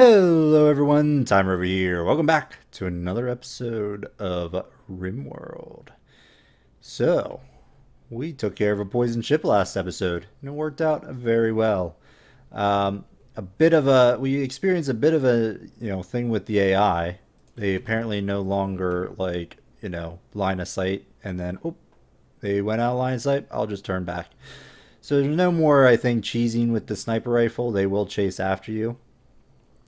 Hello everyone, Tymerover here. Welcome back to another episode of RimWorld. So, we took care of a poison ship last episode, and it worked out very well. We experienced a bit of a, thing with the AI. They apparently no longer, line of sight, and then, they went out of line of sight, I'll just turn back. So there's no more, I think, cheesing with the sniper rifle. They will chase after you,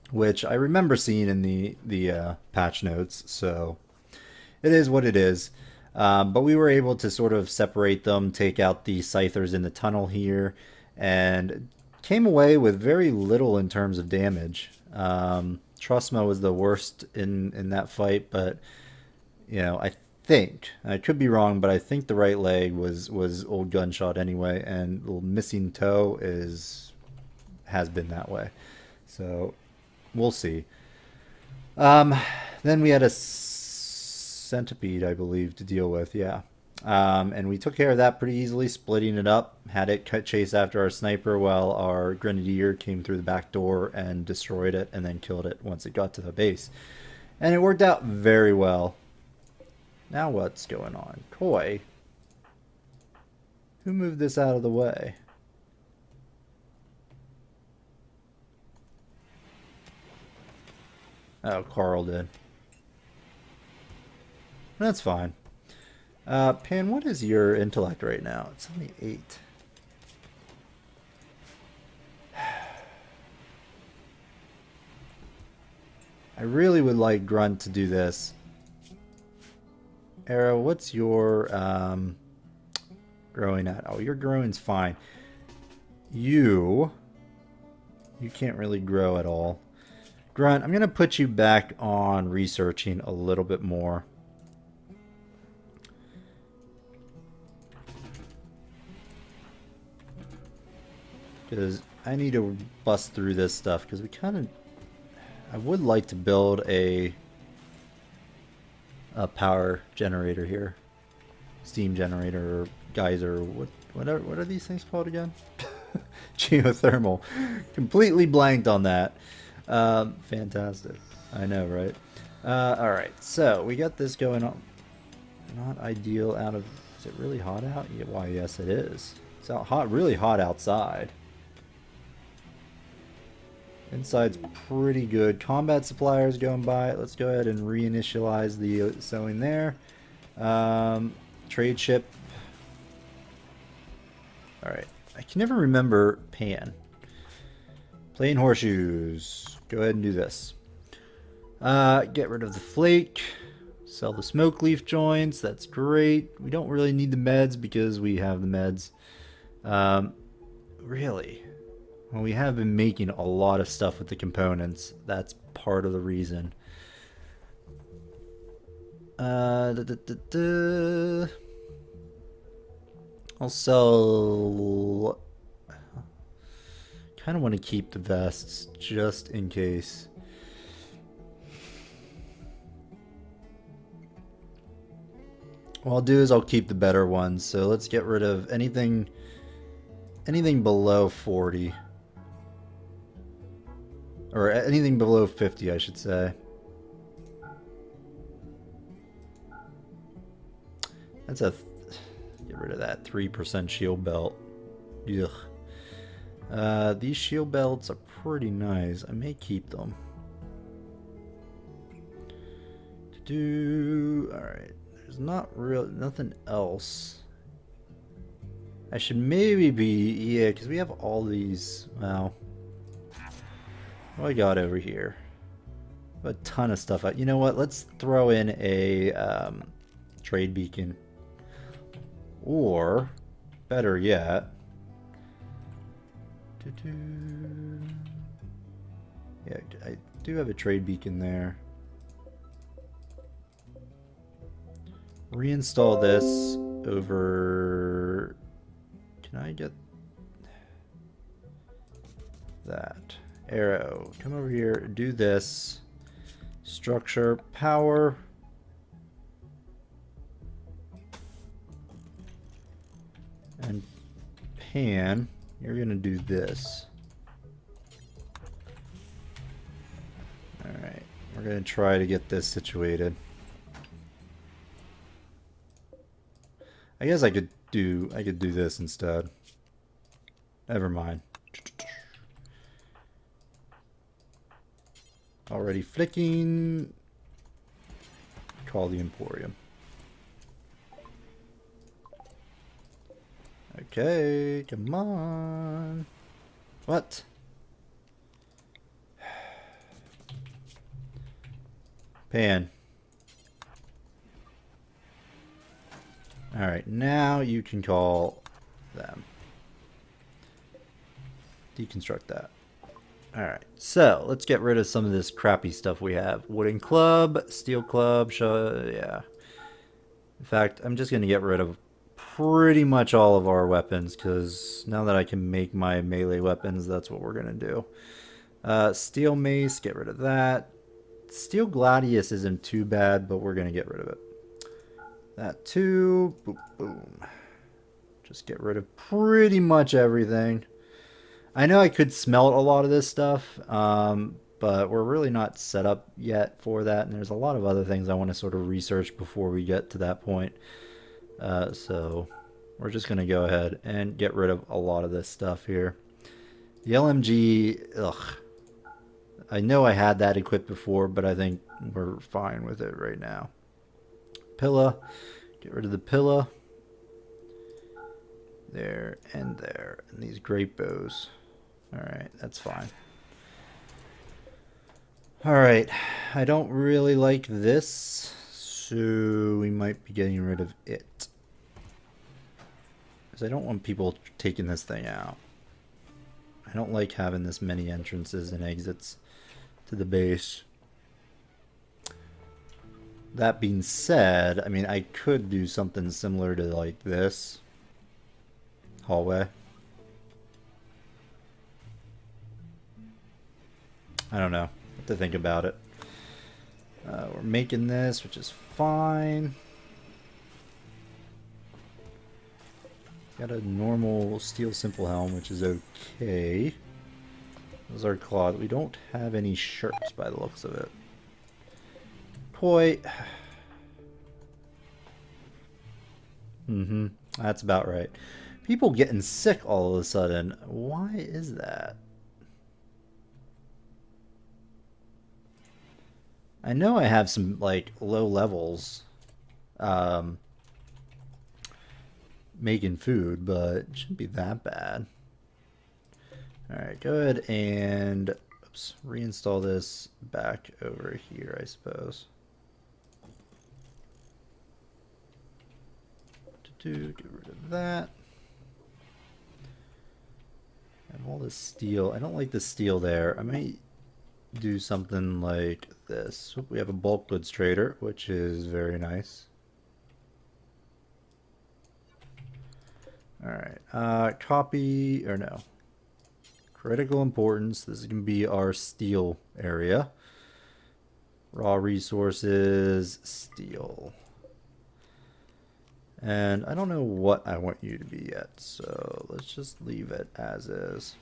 which I remember seeing in the patch notes. So it is what it is. But we were able to sort of separate them, take out the scythers in the tunnel here, and came away with very little in terms of damage. Trustma was the worst in that fight, but I think I could be wrong, but I think the right leg was old gunshot anyway, and the missing toe has been that way. So we'll see. Um, then we had a centipede, I believe, to deal with. Yeah. And we took care of that pretty easily, splitting it up. Had it chase after our sniper while our grenadier came through the back door and destroyed it, and then killed it once it got to the base. And it worked out very well. Now what's going on? Koi. Who moved this out of the way? Oh, Carl did. That's fine. Pan, what is your intellect right now? It's only 8. I really would like Grunt to do this. Arrow, what's your growing at? Oh, your growing's fine. You can't really grow at all. Grunt, I'm going to put you back on researching a little bit more. Because I need to bust through this stuff, because I would like to build a power generator here. Steam generator or geyser. What are these things called again? Geothermal. Completely blanked on that. Fantastic. I know, right? Alright, so we got this going on. Not ideal out of... Is it really hot out? Yeah, why, yes it is. It's really hot outside. Inside's pretty good. Combat suppliers going by. Let's go ahead and reinitialize the sewing there. Trade ship. Alright. I can never remember Pan. Plain horseshoes. Go ahead and do this. Get rid of the flake. Sell the smoke leaf joints. That's great. We don't really need the meds because we have the meds. Really? Well, we have been making a lot of stuff with the components. That's part of the reason. I'll sell... Kind of want to keep the vests just in case. What I'll do is I'll keep the better ones. So let's get rid of anything below 40. Or anything below 50, I should say. That's a... Get rid of that 3% shield belt. Ugh. These shield belts are pretty nice. I may keep them. Alright. There's nothing else. I should maybe be... Yeah, because we have all these... Well... What do I got over here? A ton of stuff. You know what? Let's throw in a trade beacon. Or, better yet... Yeah, I do have a trade beacon there. Reinstall this over... Can I get that? Arrow, come over here, do this. Structure, power. And Pan, you're gonna do this. We're gonna try to get this situated. I guess I could do this instead. Never mind. Already flicking. Call the Emporium. Okay, come on. What? Pan. Alright, now you can call them. Deconstruct that. Alright, so let's get rid of some of this crappy stuff we have. Wooden club, steel club, yeah. In fact, I'm just going to get rid of pretty much all of our weapons, because now that I can make my melee weapons, that's what we're going to do. Steel mace, get rid of that. Steel gladius isn't too bad, but we're going to get rid of it. That too. Boom, boom. Just get rid of pretty much everything. I know I could smelt a lot of this stuff, but we're really not set up yet for that, and there's a lot of other things I want to sort of research before we get to that point. So we're just going to go ahead and get rid of a lot of this stuff here. The LMG, ugh. I know I had that equipped before, but I think we're fine with it right now. Pilla, get rid of the Pilla. There and there. And these great bows. Alright, that's fine. Alright, I don't really like this, so we might be getting rid of it. Because I don't want people taking this thing out. I don't like having this many entrances and exits to the base. That being said, I mean, I could do something similar to like this hallway. I don't know what to think about it. We're making this, which is fine. Got a normal steel simple helm, which is okay. Those are claws. We don't have any shirts by the looks of it. Poi. That's about right. People getting sick all of a sudden. Why is that? I know I have some like low levels making food, but it shouldn't be that bad. Alright, go ahead and oops, reinstall this back over here, I suppose. Get rid of that. And all this steel. I don't like the steel there. I might do something like this. We have a bulk goods trader, which is very nice. Alright, copy, or no. Critical importance. This is going to be our steel area. Raw resources, steel. And I don't know what I want you to be yet, so let's just leave it as is.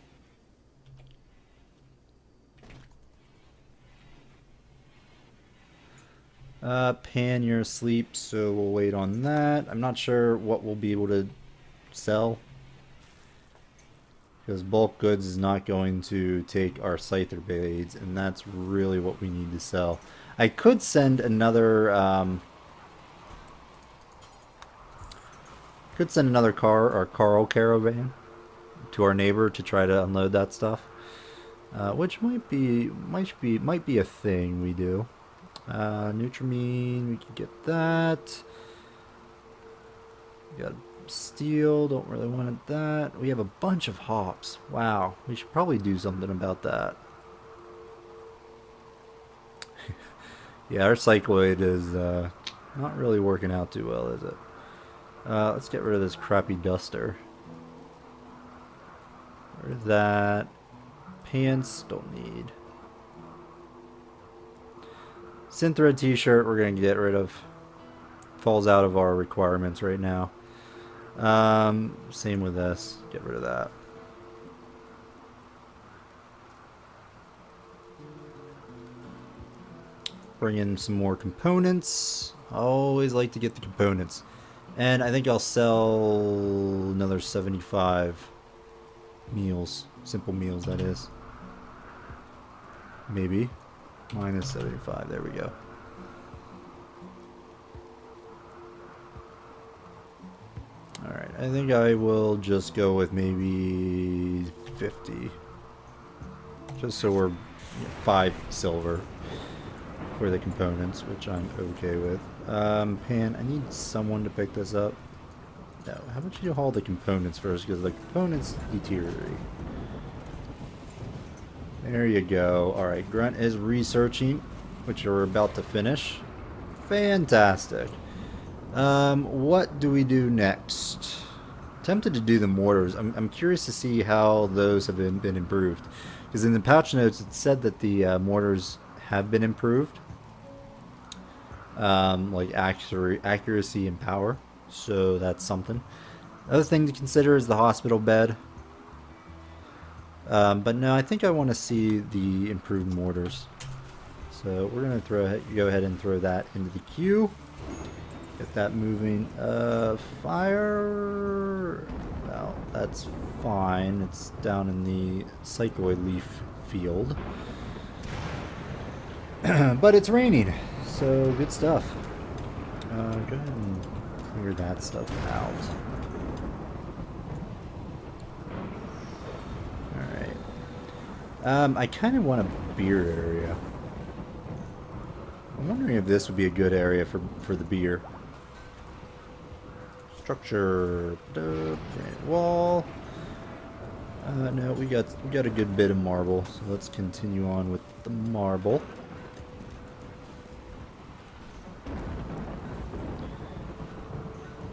Pan, you're asleep, so we'll wait on that. I'm not sure what we'll be able to sell, because bulk goods is not going to take our scyther blades, and that's really what we need to sell. I could send another car or Carl caravan to our neighbor to try to unload that stuff, which might be a thing we do. Nutramine, we can get that. We got steel, don't really want that. We have a bunch of hops. Wow, we should probably do something about that. Yeah, our cycloid is not really working out too well, is it? Let's get rid of this crappy duster. Get rid of that. Pants, don't need. Synthread t-shirt, we're going to get rid of. Falls out of our requirements right now. Same with this. Get rid of that. bring in some more components. I always like to get the components. And I think I'll sell another 75 meals. Simple meals, that is. Maybe. Minus 75. There we go. Alright, I think I will just go with maybe 50. Just so we're 5 silver for the components, which I'm okay with. Pan, I need someone to pick this up. No, how about you haul the components first, because the components deteriorate. There you go. Alright, Grunt is researching, which we're about to finish. Fantastic. What do we do next? Tempted to do the mortars. I'm curious to see how those have been improved. Because in the patch notes it said that the mortars have been improved. Like accuracy and power. So that's something. Other thing to consider is the hospital bed. But no, I think I want to see the improved mortars. So we're going to go ahead and throw that into the queue. Get that moving. Fire. Well, that's fine. It's down in the psychoid leaf field. But it's raining. So good stuff. Go ahead and clear that stuff out. Alright. I kind of want a beer area. I'm wondering if this would be a good area for the beer. Structure, granite wall. No, we got a good bit of marble, so let's continue on with the marble.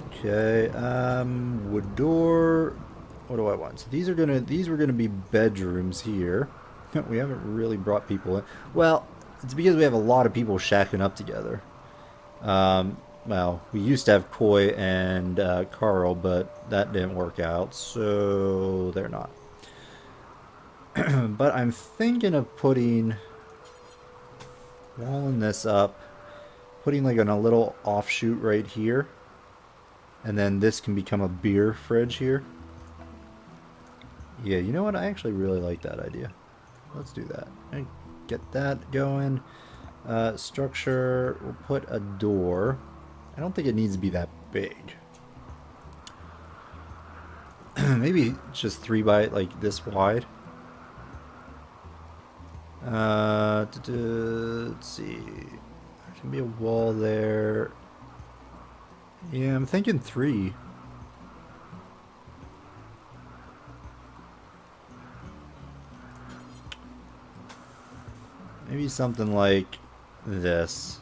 Okay, wood door. What do I want? So these were gonna be bedrooms here. We haven't really brought people in. Well, it's because we have a lot of people shacking up together. Well, we used to have Koi and Carl, but that didn't work out, so they're not. But I'm thinking of walling this up, putting like on a little offshoot right here, and then this can become a beer fridge here. Yeah, you know what? I actually really like that idea. Let's do that. And get that going. Structure, we'll put a door. I don't think it needs to be that big. Maybe just 3 by like this wide. Let's see. There can be a wall there. Yeah, I'm thinking 3. Maybe something like this.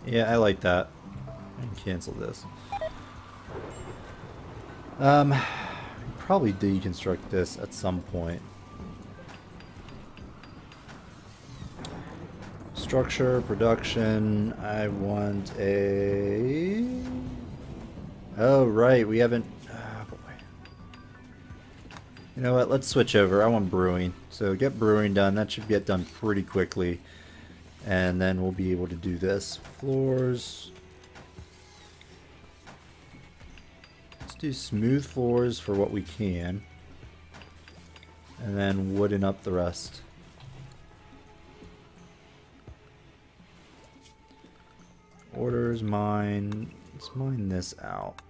Yeah, I like that. I can cancel this. Probably deconstruct this at some point. Structure, production, I want a... Oh, right, we haven't... Oh, boy. You know what, let's switch over. I want brewing. So get brewing done. That should get done pretty quickly. And then we'll be able to do this. Floors. Let's do smooth floors for what we can. And then wooden up the rest. Orders, mine. Let's mine this out.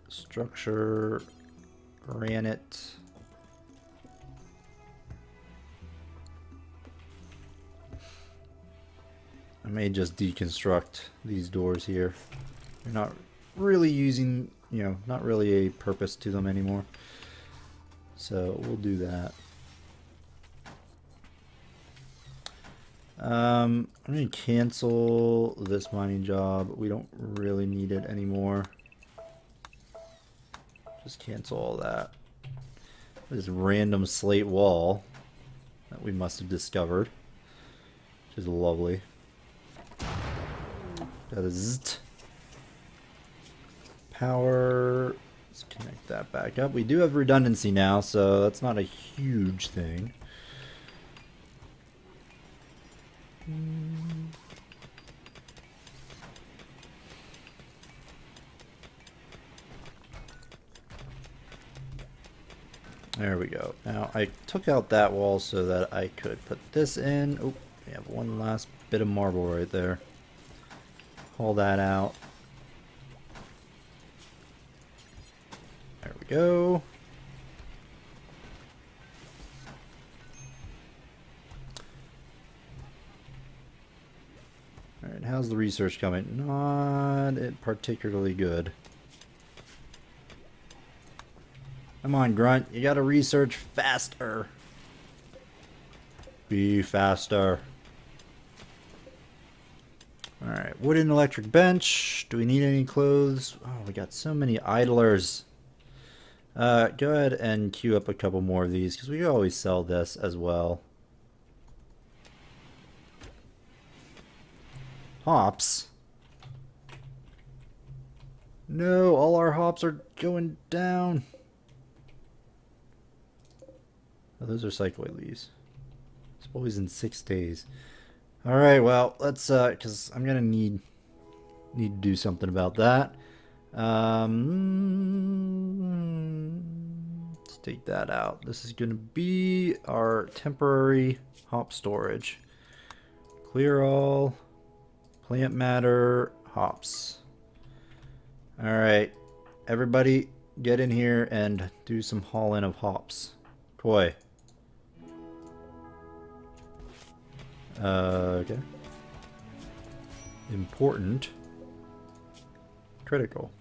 Structure, granite. I may just deconstruct these doors here. They're not really using, not really a purpose to them anymore. So we'll do that. I'm going to cancel this mining job. We don't really need it anymore. Just cancel all that. This random slate wall that we must have discovered, which is lovely. That is power. Let's connect that back up. We do have redundancy now, so that's not a huge thing. There we go. Now I took out that wall so that I could put this in. Oh, we have one last bit of marble right there. Haul that out. There we go. Alright, how's the research coming? Not particularly good. Come on, Grunt. You gotta research faster. Be faster. Alright, wooden electric bench. Do we need any clothes? Oh, we got so many idlers. Go ahead and queue up a couple more of these, because we can always sell this as well. Hops. No, all our hops are going down. Oh, those are cycloid leaves. It's always in 6 days. Alright, well, let's, because I'm going to need to do something about that. Let's take that out. This is going to be our temporary hop storage. Clear all. Plant matter. Hops. Alright, everybody get in here and do some hauling of hops. Koi. Okay. Important. Critical.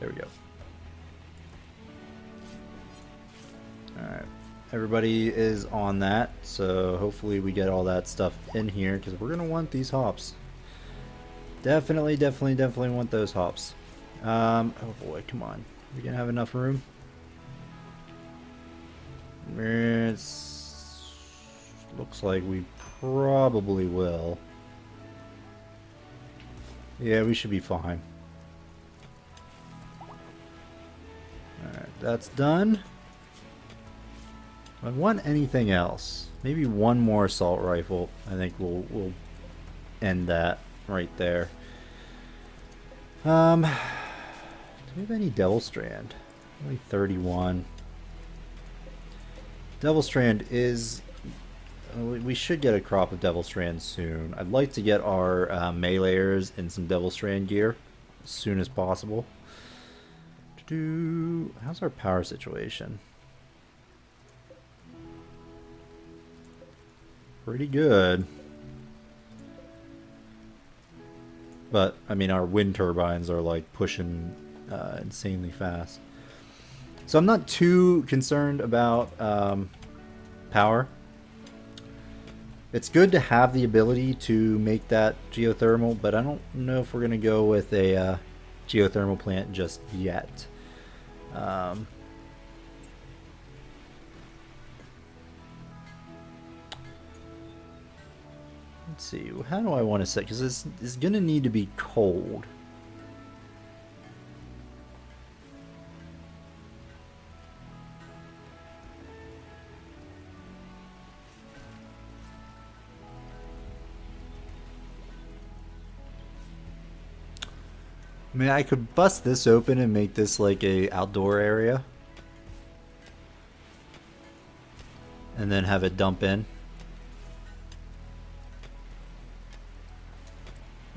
There we go. Alright. Everybody is on that, so hopefully we get all that stuff in here, because we're going to want these hops. Definitely want those hops. Oh boy, come on. Are we going to have enough room? Looks like we probably will. Yeah, we should be fine. Alright, that's done. If I want anything else, maybe one more assault rifle. I think we'll end that right there. Do we have any Devil Strand? Only 31. Devil Strand is... we should get a crop of Devil Strand soon. I'd like to get our meleeers in some Devil Strand gear as soon as possible. How's our power situation? Pretty good. But, I mean, our wind turbines are like pushing insanely fast. So I'm not too concerned about power. It's good to have the ability to make that geothermal, but I don't know if we're going to go with a geothermal plant just yet. Let's see, how do I want to set, because it's going to need to be cold. I mean, I could bust this open and make this like a outdoor area. And then have it dump in.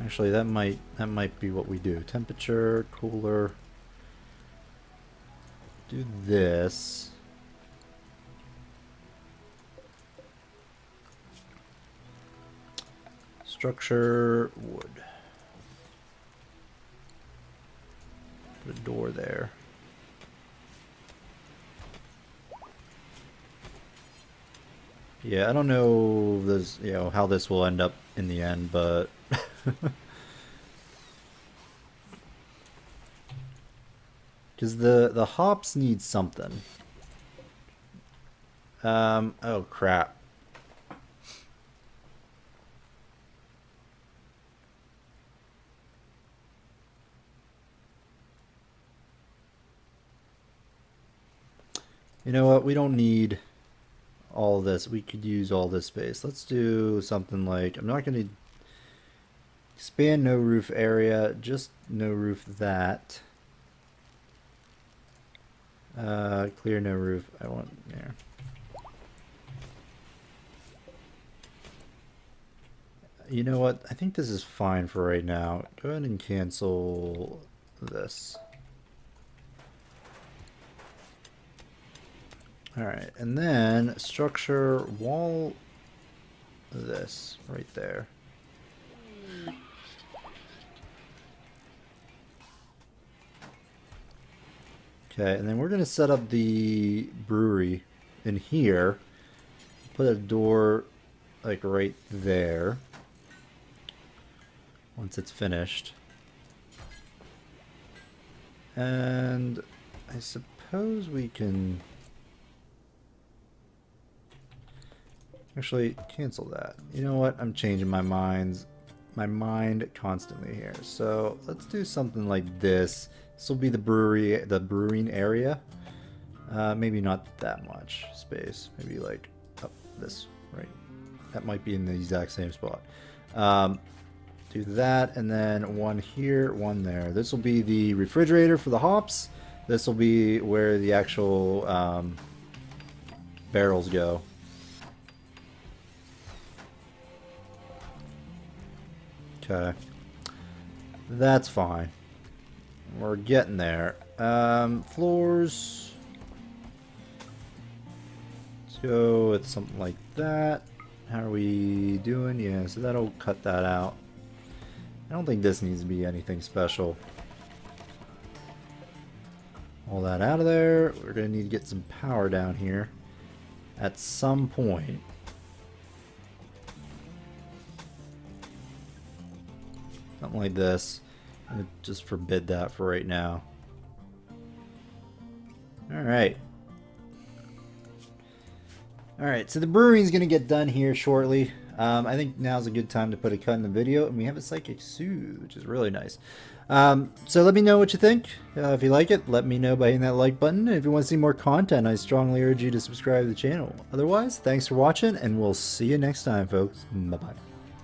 Actually, that might be what we do. Temperature, cooler. Do this. Structure, wood. Put a door there. Yeah, I don't know this, how this will end up in the end, but because the hops need something. Oh crap. You know what? We don't need all this. We could use all this space. Let's do something like, I'm not going to expand no roof area, just no roof that. Clear no roof. I want there. You know what? I think this is fine for right now. Go ahead and cancel this. Alright, and then structure wall this right there. Okay, and then we're going to set up the brewery in here. Put a door like right there once it's finished. And I suppose we can actually cancel that. You know what? I'm changing my mind constantly here. So let's do something like this. This will be the brewing area. Maybe not that much space. Maybe like up this, right? That might be in the exact same spot. Do that, and then one here, one there. This will be the refrigerator for the hops. This will be where the actual barrels go. Okay, that's fine. We're getting there. Floors. Let's go with something like that. How are we doing? Yeah, so that'll cut that out. I don't think this needs to be anything special. All that out of there. We're going to need to get some power down here at some point. Something like this. I'm going to just forbid that for right now. Alright. Alright, so the brewing is going to get done here shortly. I think now's a good time to put a cut in the video, and we have a Psychic Soothe, which is really nice. So let me know what you think. If you like it, let me know by hitting that like button. And if you want to see more content, I strongly urge you to subscribe to the channel. Otherwise, thanks for watching, and we'll see you next time, folks. Bye-bye.